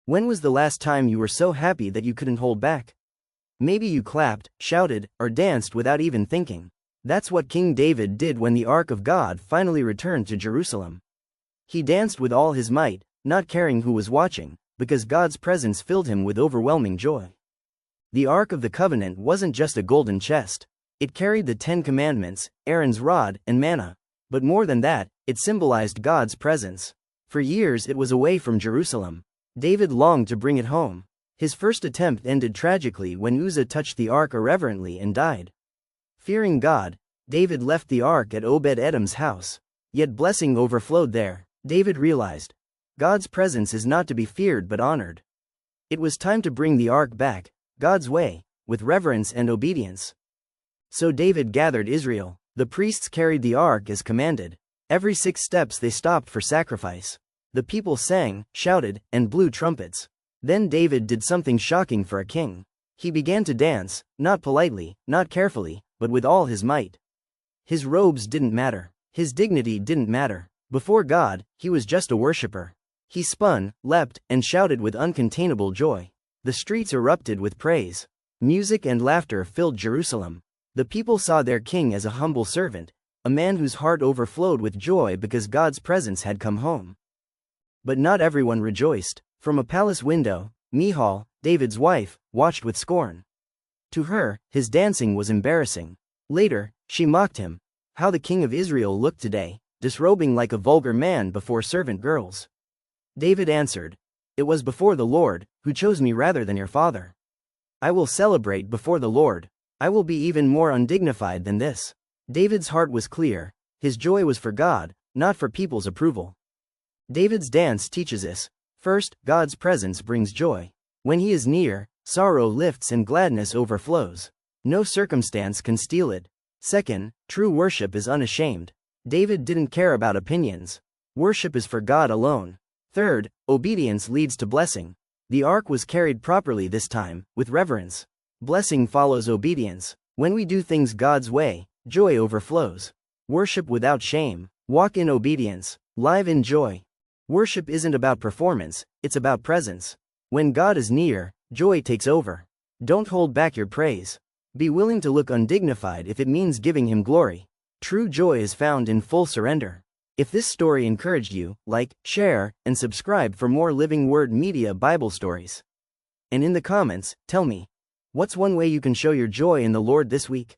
When was the last time you were so happy that you couldn't hold back? Maybe you clapped, shouted, or danced without even thinking. That's what King David did when the Ark of God finally returned to Jerusalem. He danced with all his might, not caring who was watching, because God's presence filled him with overwhelming joy. The Ark of the Covenant wasn't just a golden chest. It carried the 10 Commandments, Aaron's rod, and manna. But more than that, it symbolized God's presence. For years it was away from Jerusalem. David longed to bring it home. His first attempt ended tragically when Uzzah touched the ark irreverently and died. Fearing God, David left the ark at Obed-Edom's house. Yet blessing overflowed there. David realized, God's presence is not to be feared but honored. It was time to bring the ark back, God's way, with reverence and obedience. So David gathered Israel. The priests carried the ark as commanded. Every 6 steps they stopped for sacrifice. The people sang, shouted, and blew trumpets. Then David did something shocking for a king. He began to dance, not politely, not carefully, but with all his might. His robes didn't matter. His dignity didn't matter. Before God, he was just a worshiper. He spun, leapt, and shouted with uncontainable joy. The streets erupted with praise. Music and laughter filled Jerusalem. The people saw their king as a humble servant, a man whose heart overflowed with joy because God's presence had come home. But not everyone rejoiced. From a palace window, Michal, David's wife, watched with scorn. To her, his dancing was embarrassing. Later, she mocked him. How the king of Israel looked today, disrobing like a vulgar man before servant girls. David answered, It was before the Lord, who chose me rather than your father. I will celebrate before the Lord. I will be even more undignified than this. David's heart was clear. His joy was for God, not for people's approval. David's dance teaches us. First, God's presence brings joy. When he is near, sorrow lifts and gladness overflows. No circumstance can steal it. Second, true worship is unashamed. David didn't care about opinions. Worship is for God alone. Third, obedience leads to blessing. The ark was carried properly this time, with reverence. Blessing follows obedience. When we do things God's way, joy overflows. Worship without shame. Walk in obedience. Live in joy. Worship isn't about performance, it's about presence. When God is near, joy takes over. Don't hold back your praise. Be willing to look undignified if it means giving Him glory. True joy is found in full surrender. If this story encouraged you, like, share, and subscribe for more Living Word Media Bible stories. And in the comments, tell me, what's one way you can show your joy in the Lord this week?